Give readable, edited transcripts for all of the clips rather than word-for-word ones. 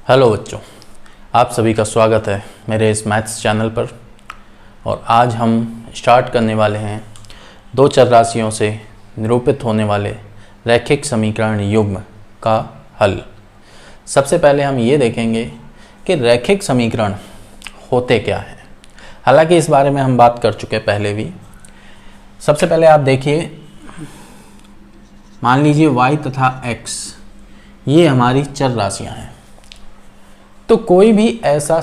Hello बच्चों, आप सभी का स्वागत है मेरे इस मैथ्स चैनल पर। और आज हम स्टार्ट करने वाले हैं दो चर राशियों से निरूपित होने वाले रैखिक समीकरण युग्म का हल। सबसे पहले हम ये देखेंगे कि रैखिक समीकरण होते क्या हैं। हालांकि इस बारे में हम बात कर चुके हैं पहले भी। सबसे पहले आप देखिए, मान लीजिए y तथा x ये हमारी चर राशियां हैं। तो कोई भी ऐसा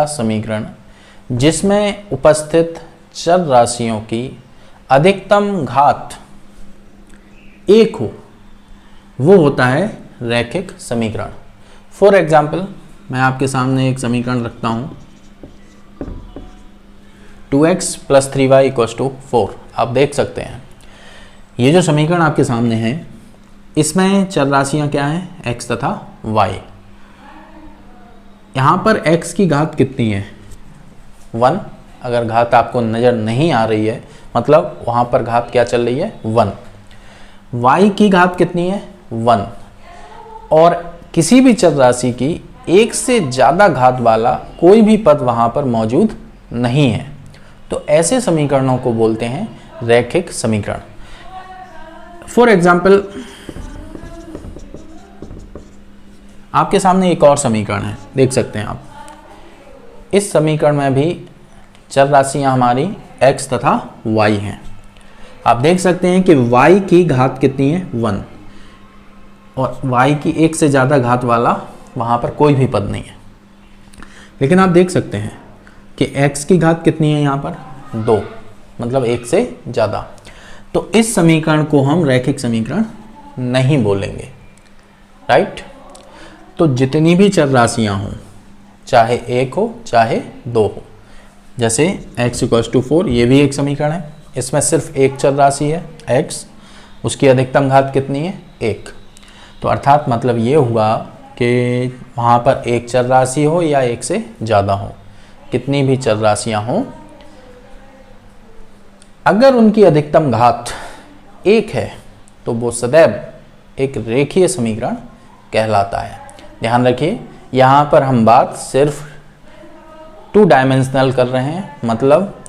समीकरण जिसमें उपस्थित चर राशियों की अधिकतम घात एक हो, वो होता है रैखिक समीकरण। फॉर एग्जाम्पल, मैं आपके सामने एक समीकरण रखता हूँ 2x + 3y = 4। आप देख सकते हैं ये जो समीकरण आपके सामने है, इसमें चर राशियां क्या हैं? x तथा y। यहाँ पर x की घात कितनी है? 1। अगर घात आपको नज़र नहीं आ रही है, मतलब वहाँ पर घात क्या चल रही है? 1। y की घात कितनी है? 1। और किसी भी चर राशि की एक से ज़्यादा घात वाला कोई भी पद वहाँ पर मौजूद नहीं है। तो ऐसे समीकरणों को बोलते हैं रैखिक समीकरण। फॉर एग्जाम्पल, आपके सामने एक और समीकरण है, देख सकते हैं आप। इस समीकरण में भी चर राशियां हमारी x तथा y हैं। आप देख सकते हैं कि y की घात कितनी है? 1। और y की एक से ज़्यादा घात वाला वहाँ पर कोई भी पद नहीं है। लेकिन आप देख सकते हैं कि x की घात कितनी है यहाँ पर? 2, मतलब एक से ज़्यादा। तो इस समीकरण को हम रैखिक समीकरण नहीं बोलेंगे, राइट। तो जितनी भी चर राशियां हों, चाहे 1 हो चाहे 2 हो, जैसे x = 4, ये भी एक समीकरण है। इसमें सिर्फ एक चर राशि है x, उसकी अधिकतम घात कितनी है? 1। तो अर्थात मतलब ये हुआ कि वहाँ पर एक चर राशि हो या एक से ज़्यादा हो, कितनी भी चर राशियां हों, अगर उनकी अधिकतम घात 1 है तो वो सदैव एक रेखीय समीकरण कहलाता है। ध्यान रखिए, यहाँ पर हम बात सिर्फ 2 डायमेंशनल कर रहे हैं, मतलब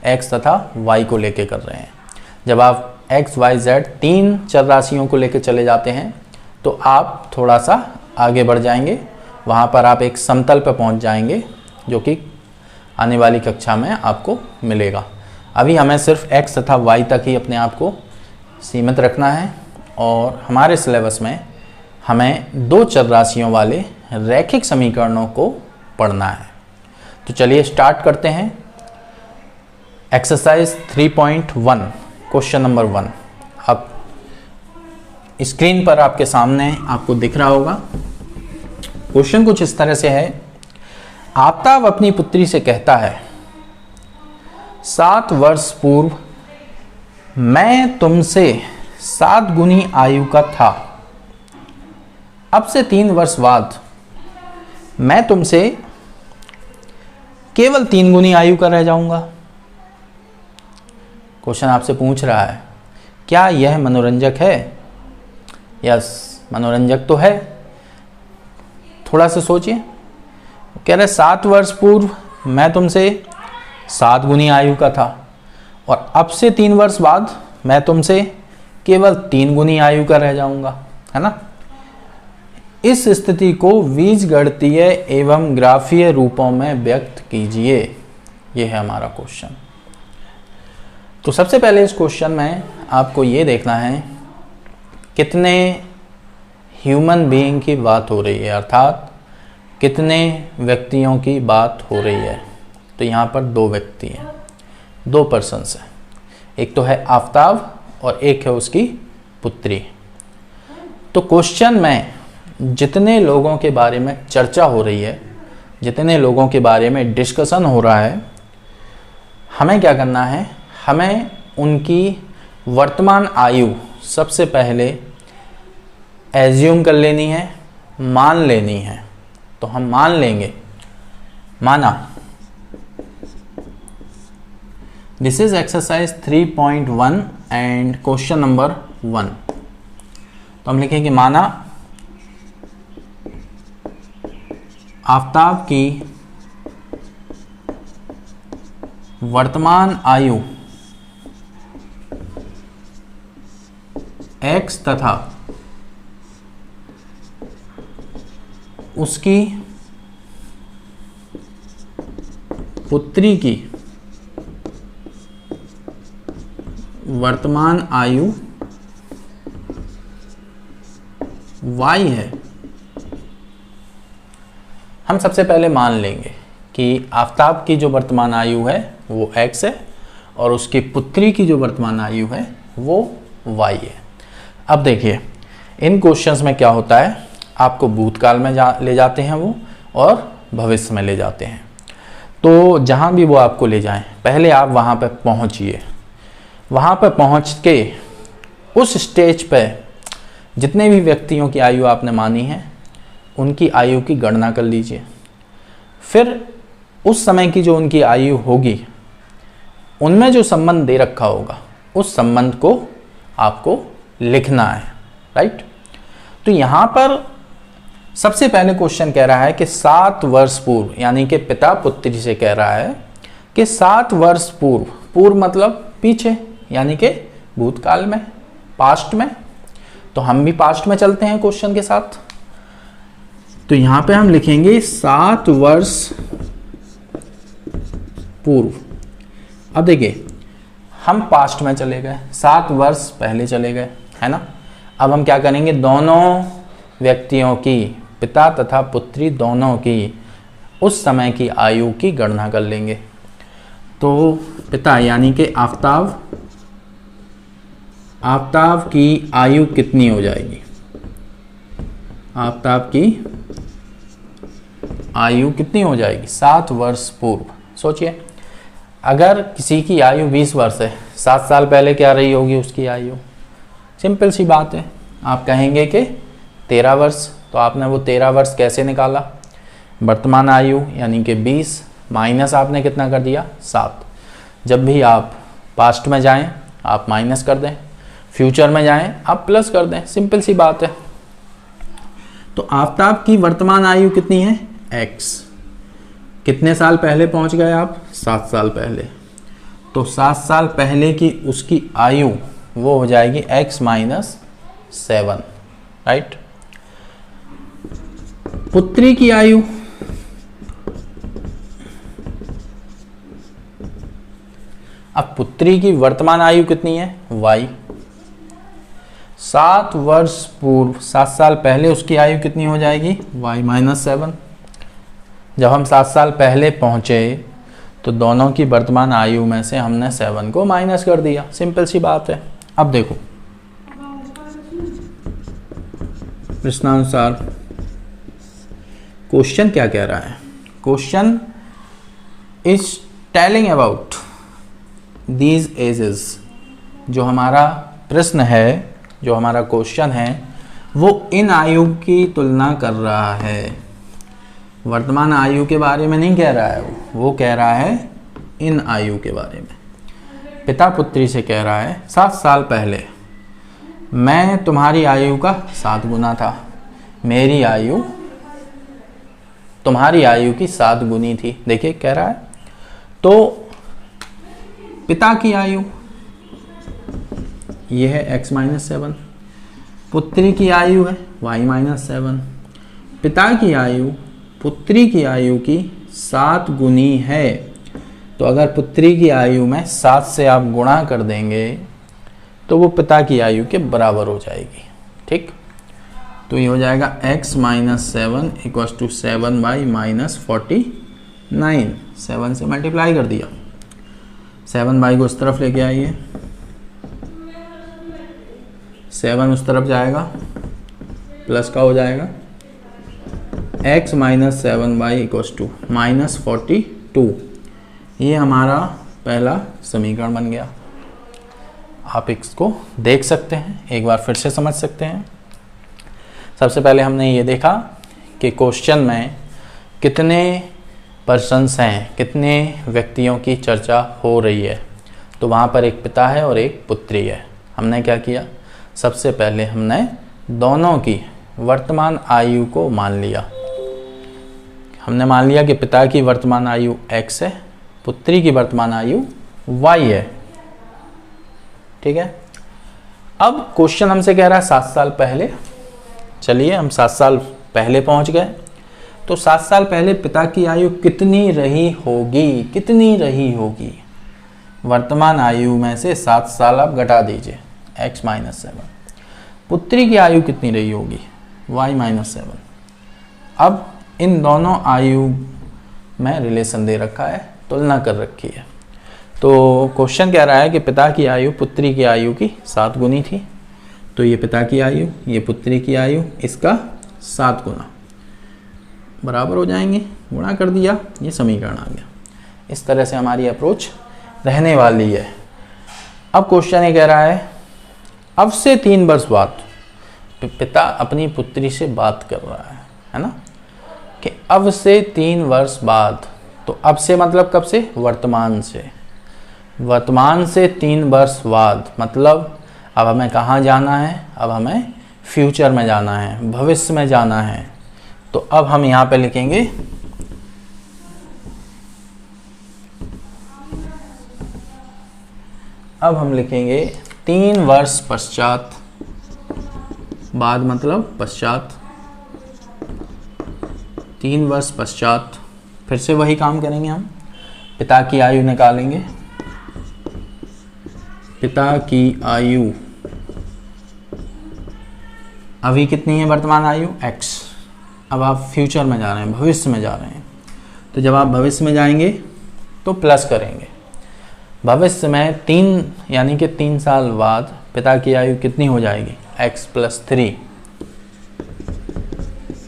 x तथा y को लेके कर रहे हैं। जब आप x, y, z 3 चर राशियों को लेके चले जाते हैं तो आप थोड़ा सा आगे बढ़ जाएंगे। वहाँ पर आप एक समतल पर पहुँच जाएंगे, जो कि आने वाली कक्षा में आपको मिलेगा। अभी हमें सिर्फ x तथा y तक ही अपने आप को सीमित रखना है। और हमारे सिलेबस में हमें 2 चर राशियों वाले रैखिक समीकरणों को पढ़ना है। तो चलिए स्टार्ट करते हैं। एक्सरसाइज 3.1 क्वेश्चन नंबर 1 अब स्क्रीन पर आपके सामने आपको दिख रहा होगा। क्वेश्चन कुछ इस तरह से है। आफ्ताब अपनी पुत्री से कहता है, 7 वर्ष पूर्व मैं तुमसे 7 गुनी आयु का था। अब से 3 वर्ष बाद मैं तुमसे केवल 3 गुनी आयु का रह जाऊंगा। क्वेश्चन आपसे पूछ रहा है, क्या यह मनोरंजक है? यस, मनोरंजक तो है। थोड़ा सा सोचिए। कह रहे 7 वर्ष पूर्व मैं तुमसे 7 गुनी आयु का था, और अब से 3 वर्ष बाद मैं तुमसे केवल 3 गुनी आयु का रह जाऊंगा, है ना। इस स्थिति को बीजगणितीय एवं ग्राफीय रूपों में व्यक्त कीजिए। यह है हमारा क्वेश्चन। तो सबसे पहले इस क्वेश्चन में आपको ये देखना है कितने ह्यूमन बीइंग की बात हो रही है, अर्थात कितने व्यक्तियों की बात हो रही है। तो यहाँ पर 2 व्यक्ति हैं, 2 पर्सन्स हैं। एक तो है आफ्ताब और एक है उसकी पुत्री। तो क्वेश्चन में जितने लोगों के बारे में चर्चा हो रही है, जितने लोगों के बारे में डिस्कशन हो रहा है, हमें क्या करना है? हमें उनकी वर्तमान आयु सबसे पहले एज्यूम कर लेनी है, मान लेनी है। तो हम मान लेंगे, माना। This is exercise 3.1 and question number 1। तो हम लिखेंगे माना आफताब की वर्तमान आयु x तथा उसकी पुत्री की वर्तमान आयु y है। हम सबसे पहले मान लेंगे कि आफताब की जो वर्तमान आयु है वो x है और उसकी पुत्री की जो वर्तमान आयु है वो y है। अब देखिए इन क्वेश्चंस में क्या होता है, आपको भूतकाल में ले जाते हैं वो और भविष्य में ले जाते हैं। तो जहाँ भी वो आपको ले जाएं पहले आप वहाँ पर पहुँचिए, वहाँ पर पहुँच के उस स्टेज पे जितने भी व्यक्तियों की आयु आपने मानी है उनकी आयु की गणना कर लीजिए। फिर उस समय की जो उनकी आयु होगी उनमें जो संबंध दे रखा होगा उस संबंध को आपको लिखना है, राइट। तो यहाँ पर सबसे पहले क्वेश्चन कह रहा है कि 7 वर्ष पूर्व, यानी कि पिता पुत्री से कह रहा है कि 7 वर्ष पूर्व, पूर्व मतलब पीछे यानी कि भूतकाल में, पास्ट में। तो हम भी पास्ट में चलते हैं क्वेश्चन के साथ। तो यहां पे हम लिखेंगे 7 वर्ष पूर्व। अब देखिए हम पास्ट में चले गए, 7 वर्ष पहले चले गए, है ना। अब हम क्या करेंगे, दोनों व्यक्तियों की, पिता तथा पुत्री दोनों की उस समय की आयु की गणना कर लेंगे। तो पिता यानी कि आफताब की आयु कितनी हो जाएगी, आफताब की आयु कितनी हो जाएगी 7 वर्ष पूर्व। सोचिए अगर किसी की आयु 20 वर्ष है, 7 साल पहले क्या रही होगी उसकी आयु। सिंपल सी बात है, आप कहेंगे कि 13 वर्ष। तो आपने वो 13 वर्ष कैसे निकाला, वर्तमान आयु यानी कि 20 माइनस आपने कितना कर दिया 7। जब भी आप पास्ट में जाएं आप माइनस कर दें, फ्यूचर में जाएं आप प्लस कर दें, सिंपल सी बात है। तो आफताब की वर्तमान आयु कितनी है x। कितने साल पहले पहुंच गए आप, 7 साल पहले। तो 7 साल पहले की उसकी आयु वो हो जाएगी x माइनस 7, राइट। पुत्री की आयु, अब पुत्री की वर्तमान आयु कितनी है y। 7 वर्ष पूर्व, 7 साल पहले उसकी आयु कितनी हो जाएगी y माइनस 7। जब हम 7 साल पहले पहुंचे तो दोनों की वर्तमान आयु में से हमने 7 को माइनस कर दिया, सिंपल सी बात है। अब देखो प्रश्नानुसार क्वेश्चन क्या कह रहा है, question is telling about these ages. जो हमारा प्रश्न है, जो हमारा क्वेश्चन है वो इन आयु की तुलना कर रहा है, वर्तमान आयु के बारे में नहीं कह रहा है वो कह रहा है इन आयु के बारे में। पिता पुत्री से कह रहा है 7 साल पहले मैं तुम्हारी आयु का 7 गुना था, मेरी आयु तुम्हारी आयु की 7 गुनी थी। देखिए कह रहा है तो पिता की आयु ये है x माइनस 7, पुत्री की आयु है y माइनस 7। पिता की आयु पुत्री की आयु की 7 गुनी है। तो अगर पुत्री की आयु में 7 से आप गुणा कर देंगे तो वो पिता की आयु के बराबर हो जाएगी, ठीक। तो ये हो जाएगा x minus 7 equal to 7 by minus 49। 7 से मल्टीप्लाई कर दिया, 7 बाई को उस तरफ लेके आइए, 7 उस तरफ जाएगा, प्लस का हो जाएगा x minus 7 by equal to minus 42। ये हमारा पहला समीकरण बन गया। आप इसको देख सकते हैं, एक बार फिर से समझ सकते हैं। सबसे पहले हमने ये देखा कि क्वेश्चन में कितने पर्सन्स हैं, कितने व्यक्तियों की चर्चा हो रही है। तो वहाँ पर एक पिता है और एक पुत्री है। हमने क्या किया, सबसे पहले हमने दोनों की वर्तमान आयु को मान लिया। हमने मान लिया कि पिता की वर्तमान आयु x है, पुत्री की वर्तमान आयु y है। ठीक है, अब क्वेश्चन हमसे कह रहा है 7 साल पहले। चलिए हम 7 साल पहले पहुंच गए। तो 7 साल पहले पिता की आयु कितनी रही होगी, कितनी रही होगी? वर्तमान आयु में से 7 साल आप घटा दीजिए, x माइनस 7। पुत्री की आयु कितनी रही होगी, y माइनस 7। अब इन दोनों आयु में रिलेशन दे रखा है, तुलना कर रखी है। तो क्वेश्चन कह रहा है कि पिता की आयु पुत्री की आयु की 7 गुनी थी। तो ये पिता की आयु, ये पुत्री की आयु, इसका 7 गुना बराबर हो जाएंगे। गुणा कर दिया, ये समीकरण आ गया। इस तरह से हमारी अप्रोच रहने वाली है। अब क्वेश्चन ये कह रहा है अब से 3 वर्ष बाद पिता अपनी पुत्री से बात कर रहा है ना, कि अब से 3 वर्ष बाद। तो अब से मतलब कब से? वर्तमान से। वर्तमान से 3 वर्ष बाद मतलब अब हमें कहाँ जाना है? अब हमें फ्यूचर में जाना है, भविष्य में जाना है। तो अब हम यहाँ पे लिखेंगे अब हम लिखेंगे 3 वर्ष पश्चात, बाद मतलब पश्चात, 3 वर्ष पश्चात। फिर से वही काम करेंगे हम, पिता की आयु निकालेंगे। पिता की आयु अभी कितनी है वर्तमान आयु? x। अब आप फ्यूचर में जा रहे हैं, भविष्य में जा रहे हैं। तो जब आप भविष्य में जाएंगे तो प्लस करेंगे। भविष्य में 3 यानी कि 3 साल बाद पिता की आयु कितनी हो जाएगी? x plus 3।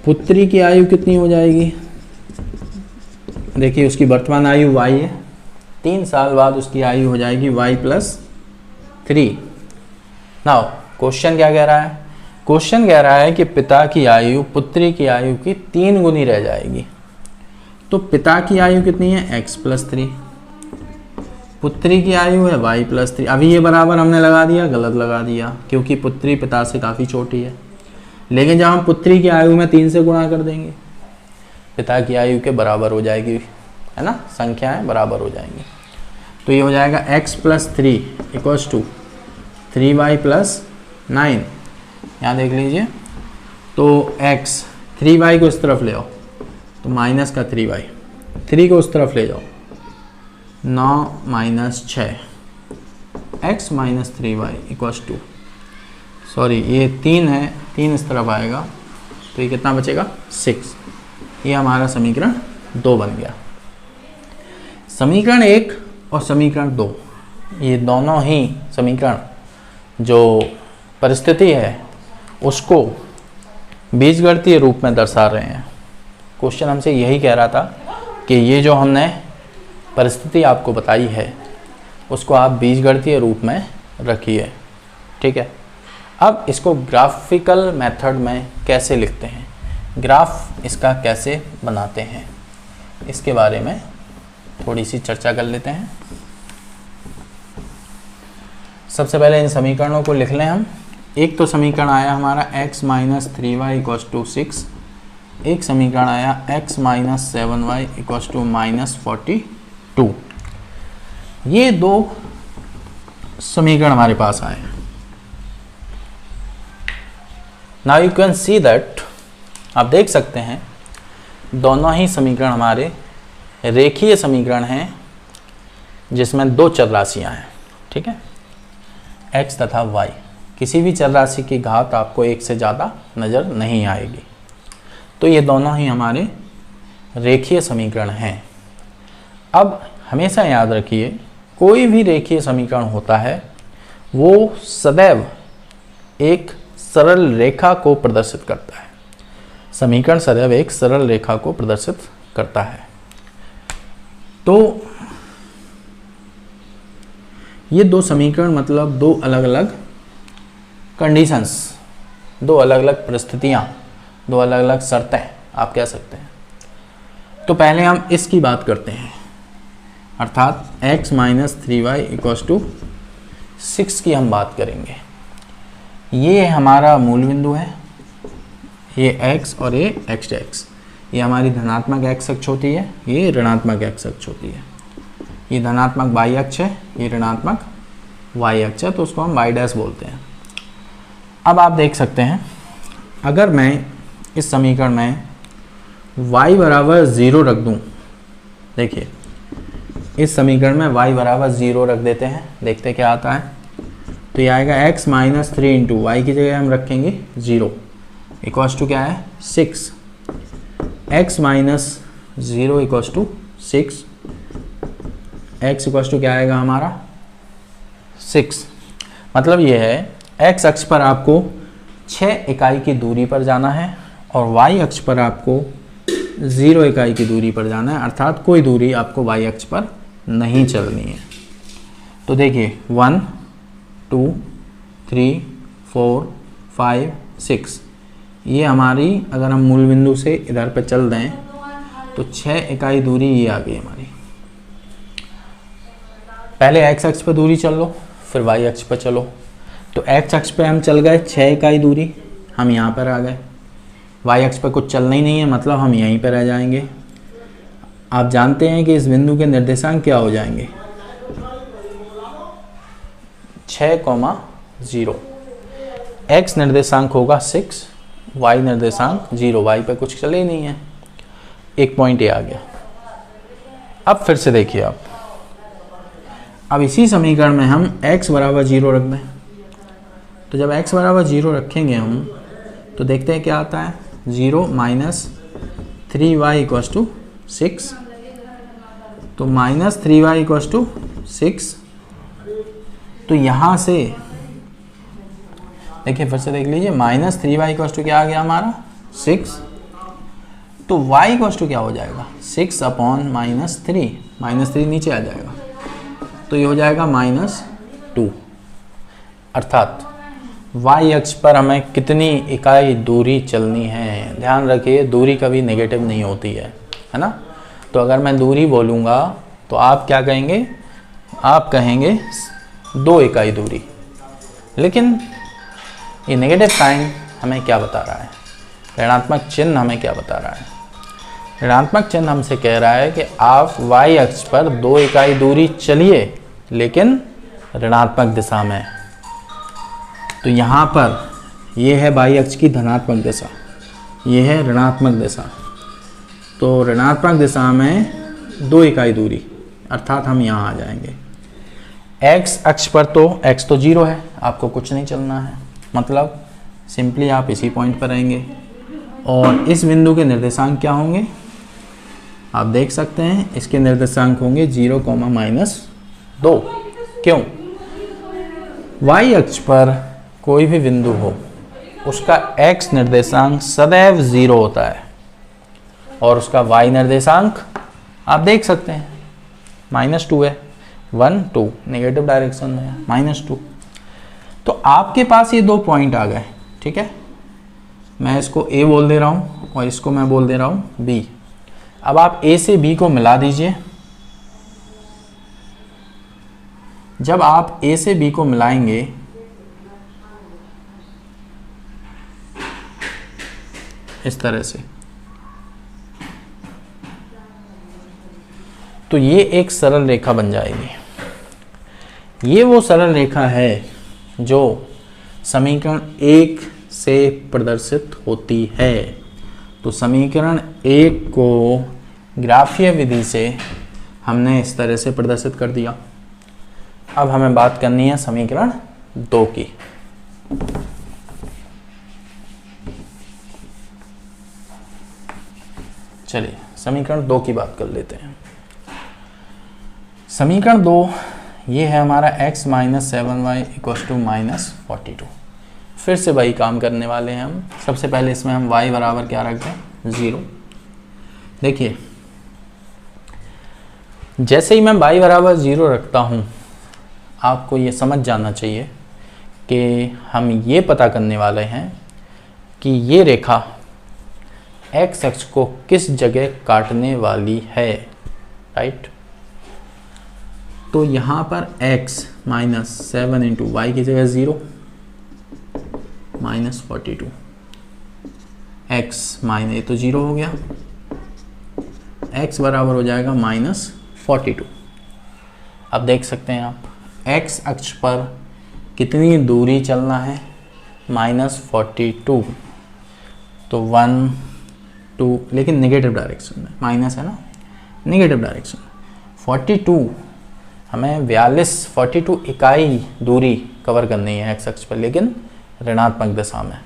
पुत्री की आयु कितनी हो जाएगी? देखिए उसकी वर्तमान आयु y है, 3 साल बाद उसकी आयु हो जाएगी y प्लस 3। नाउ क्वेश्चन क्या कह रहा है? क्वेश्चन कह रहा है कि पिता की आयु पुत्री की आयु की 3 गुनी रह जाएगी। तो पिता की आयु कितनी है? x plus 3। पुत्री की आयु है y प्लस 3। अभी ये बराबर हमने लगा दिया, गलत लगा दिया, क्योंकि पुत्री पिता से काफ़ी छोटी है। लेकिन जब हम पुत्री की आयु में 3 से गुणा कर देंगे, पिता की आयु के बराबर हो जाएगी, है ना, संख्याएं बराबर हो जाएंगी। तो ये हो जाएगा x plus 3 equals to 3y plus 9। यहाँ देख लीजिए, तो x 3y को इस तरफ ले आओ तो माइनस का 3y, 3 को उस तरफ ले जाओ 9 minus 6, x minus 3y equals to, sorry ये 3 है, 3 इस तरफ आएगा तो ये कितना बचेगा? 6। ये हमारा समीकरण 2 बन गया। समीकरण 1 और समीकरण 2, ये दोनों ही समीकरण जो परिस्थिति है उसको बीजगणितीय रूप में दर्शा रहे हैं। क्वेश्चन हमसे यही कह रहा था कि ये जो हमने परिस्थिति आपको बताई है उसको आप बीजगणितीय रूप में रखिए। ठीक है, अब इसको ग्राफिकल मेथड में कैसे लिखते हैं, ग्राफ इसका कैसे बनाते हैं, इसके बारे में थोड़ी सी चर्चा कर लेते हैं। सबसे पहले इन समीकरणों को लिख लें हम। एक तो समीकरण आया हमारा x minus 3y equals to 6, एक समीकरण आया x minus 7y equals to minus 42। ये 2 समीकरण हमारे पास आए। Now you can see that, आप देख सकते हैं दोनों ही समीकरण हमारे रेखीय समीकरण हैं जिसमें 2 चर राशियां हैं। ठीक है, x तथा y। किसी भी चर राशि की घात आपको 1 से ज़्यादा नज़र नहीं आएगी। तो ये दोनों ही हमारे रेखीय समीकरण हैं। अब हमेशा याद रखिए, कोई भी रेखीय समीकरण होता है वो सदैव एक सरल रेखा को प्रदर्शित करता है। समीकरण सदैव एक सरल रेखा को प्रदर्शित करता है। तो ये 2 समीकरण मतलब 2 अलग अलग कंडीशंस, 2 अलग अलग परिस्थितियाँ, 2 अलग अलग शर्तें आप कह सकते हैं। तो पहले हम इसकी बात करते हैं, अर्थात x minus 3y equals to 6 की हम बात करेंगे। ये हमारा मूल बिंदु है, ये x और ये x। ये हमारी धनात्मक एक्स अक्ष होती है, ये ऋणात्मक एक्स अक्ष होती है। ये धनात्मक वाई अक्ष है, ये ऋणात्मक वाई अक्ष है, तो उसको हम वाई डैश बोलते हैं। अब आप देख सकते हैं, अगर मैं इस समीकरण में y बराबर 0 रख दूं, देखिए इस समीकरण में y बराबर 0 रख देते हैं, देखते क्या आता है। तो ये आएगा x माइनस 3 इंटू वाई की जगह हम रखेंगे 0 इक्वल्स टू क्या है 6। x minus 0 equals to 6, x equals to क्या आएगा हमारा 6। मतलब ये है x अक्ष पर आपको 6 इकाई की दूरी पर जाना है और y अक्ष पर आपको 0 इकाई की दूरी पर जाना है, अर्थात कोई दूरी आपको y अक्ष पर नहीं चलनी है। तो देखिए 1 2 3 4 5 6, ये हमारी अगर हम मूल बिंदु से इधर पे चल दें तो 6 इकाई दूरी ये आ गई हमारी। पहले x अक्ष पर दूरी चल लो, फिर y अक्ष पर चलो। तो x अक्ष पे हम चल गए 6 इकाई दूरी, हम यहाँ पर आ गए। y अक्ष पर कुछ चलना ही नहीं है, मतलब हम यहीं पर रह जाएंगे। आप जानते हैं कि इस बिंदु के निर्देशांक क्या हो जाएंगे 6,0। x निर्देशांक होगा 6, y निर्देशांक 0, y पे कुछ चले ही नहीं है, एक पॉइंट ये आ गया। अब फिर से देखिए आप, अब इसी समीकरण में हम x बराबर 0 रख दें। तो जब x बराबर 0 रखेंगे हम, तो देखते हैं क्या आता है 0 माइनस 3y इक्वल्स टू 6। तो माइनस 3y इक्वल्स टू 6। तो यहाँ से देखिए, फिर से देख लीजिए, माइनस 3y इक्वल्स टू क्या आ गया हमारा 6। तो y इक्वल्स टू क्या हो जाएगा 6 अपॉन माइनस 3, माइनस 3 नीचे आ जाएगा, तो ये हो जाएगा -2। अर्थात y अक्ष पर हमें कितनी इकाई दूरी चलनी है। ध्यान रखिए, दूरी कभी नेगेटिव नहीं होती है ना। तो अगर मैं दूरी बोलूँगा तो आप क्या कहेंगे, आप कहेंगे 2 इकाई दूरी। लेकिन ये नेगेटिव साइन हमें क्या बता रहा है, ऋणात्मक चिन्ह हमें क्या बता रहा है। ऋणात्मक चिन्ह हमसे कह रहा है कि आप y अक्ष पर 2 इकाई दूरी चलिए, लेकिन ऋणात्मक दिशा में। तो यहाँ पर ये है y अक्ष की धनात्मक दिशा, ये है ऋणात्मक दिशा। तो ऋणात्मक दिशा में 2 इकाई दूरी, अर्थात हम यहाँ आ जाएंगे। x अक्ष पर तो x तो 0 है, आपको कुछ नहीं चलना है, मतलब सिंपली आप इसी पॉइंट पर रहेंगे। और इस बिंदु के निर्देशांक क्या होंगे, आप देख सकते हैं, इसके निर्देशांक होंगे 0, -2। क्यों, y अक्ष पर कोई भी बिंदु हो, उसका x निर्देशांक सदैव 0 होता है और उसका y निर्देशांक आप देख सकते हैं -2 है। 1 2 नेगेटिव डायरेक्शन में है, -2। तो आपके पास ये 2 पॉइंट आ गए, ठीक है। मैं इसको A बोल दे रहा हूँ और इसको मैं बोल दे रहा हूँ B। अब आप A से B को मिला दीजिए। जब आप A से B को मिलाएंगे इस तरह से, तो ये एक सरल रेखा बन जाएगी। ये वो सरल रेखा है जो समीकरण 1 से प्रदर्शित होती है। तो समीकरण 1 को ग्राफीय विधि से हमने इस तरह से प्रदर्शित कर दिया। अब हमें बात करनी है समीकरण 2 की। चलिए समीकरण 2 की बात कर लेते हैं। समीकरण 2 ये है हमारा x minus 7y equals to -42। फिर से वही काम करने वाले हैं हम। सबसे पहले इसमें हम y बराबर क्या रख दें 0। देखिए जैसे ही मैं y बराबर 0 रखता हूँ, आपको ये समझ जाना चाहिए कि हम ये पता करने वाले हैं कि ये रेखा x अक्ष को किस जगह काटने वाली है, राइट। तो यहाँ पर x -7 इंटू वाई की जगह 0 -42 x माइनस, ये तो 0 हो गया, x बराबर हो जाएगा -42। अब देख सकते हैं आप x अक्ष पर कितनी दूरी चलना है, -42, तो 1 2, लेकिन नेगेटिव डायरेक्शन में, माइनस है ना, नेगेटिव डायरेक्शन। 42 हमें 42 इकाई दूरी कवर करनी है x अक्ष पर, लेकिन ऋणात्मक दिशा में।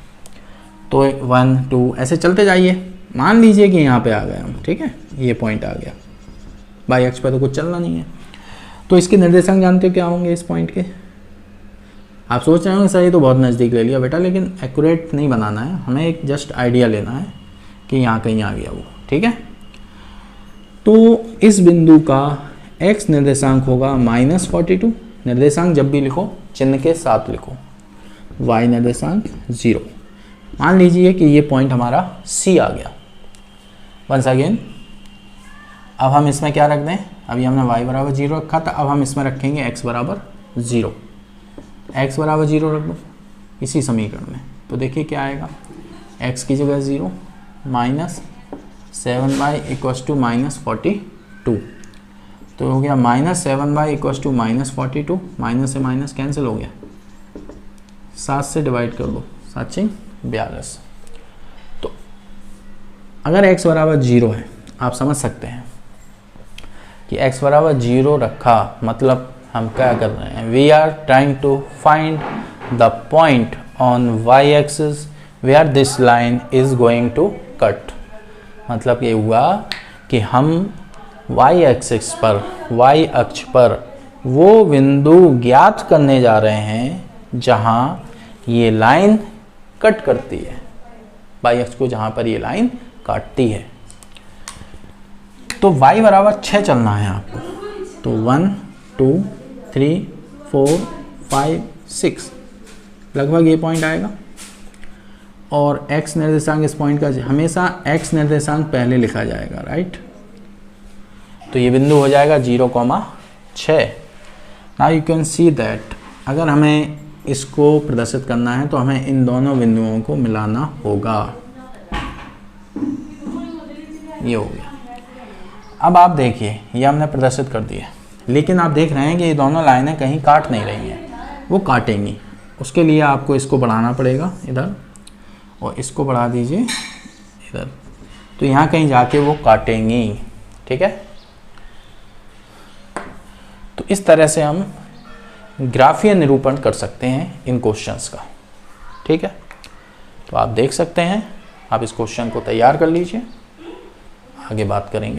तो 1 2 ऐसे चलते जाइए, मान लीजिए कि यहाँ पे आ गए हम, ठीक है, ये पॉइंट आ गया, बाई अक्ष पर तो कुछ चलना नहीं है। तो इसके निर्देशांक जानते हो क्या होंगे इस पॉइंट के? आप सोच रहे होंगे सर ये तो बहुत नज़दीक ले लिया बेटा, लेकिन एक्यूरेट नहीं बनाना है, हमें एक जस्ट आइडिया लेना है कि यहाँ कहीं आ गया वो, ठीक है। तो इस बिंदु का x निर्देशांक होगा -42, निर्देशांक जब भी लिखो चिन्ह के साथ लिखो, y निर्देशांक 0। मान लीजिए कि ये पॉइंट हमारा C आ गया। वंस अगेन अब हम इसमें क्या रख दें, अभी हमने y बराबर 0 रखा था, अब हम इसमें रखेंगे x बराबर 0। x बराबर 0 रख दो इसी समीकरण में, तो देखिए क्या आएगा, x की जगह 0 -7y = -42, तो हो गया -7y = -42, माइनस से माइनस कैंसिल हो गया, 7 से डिवाइड कर दो, 7 से 42। तो अगर x बराबर 0 है, आप समझ सकते हैं कि x बराबर 0 रखा मतलब हम क्या कर रहे हैं, we are trying to find the point on y axis where this line is going to cut. मतलब ये हुआ कि हम y एक्सिस पर, y अक्ष पर वो बिंदु ज्ञात करने जा रहे हैं जहां ये लाइन कट करती है, y अक्ष को जहां पर ये लाइन काटती है। तो y बराबर 6 चलना है आपको, तो 1 2 3 4 5 6 लगभग ये पॉइंट आएगा। और x निर्देशांक इस पॉइंट का हमेशा x निर्देशांक पहले लिखा जाएगा, राइट। तो ये बिंदु हो जाएगा 0,6। Now you can see that अगर हमें इसको प्रदर्शित करना है तो हमें इन दोनों बिंदुओं को मिलाना होगा। ये हो गया। अब आप देखिए ये हमने प्रदर्शित कर दिया, लेकिन आप देख रहे हैं कि ये दोनों लाइनें कहीं काट नहीं रही हैं, वो काटेंगी। उसके लिए आपको इसको बढ़ाना पड़ेगा इधर, और इसको बढ़ा दीजिए इधर, तो यहाँ कहीं जाके वो काटेंगी, ठीक है। तो इस तरह से हम ग्राफीय निरूपण कर सकते हैं इन क्वेश्चंस का, ठीक है। तो आप देख सकते हैं, आप इस क्वेश्चन को तैयार कर लीजिए, आगे बात करेंगे।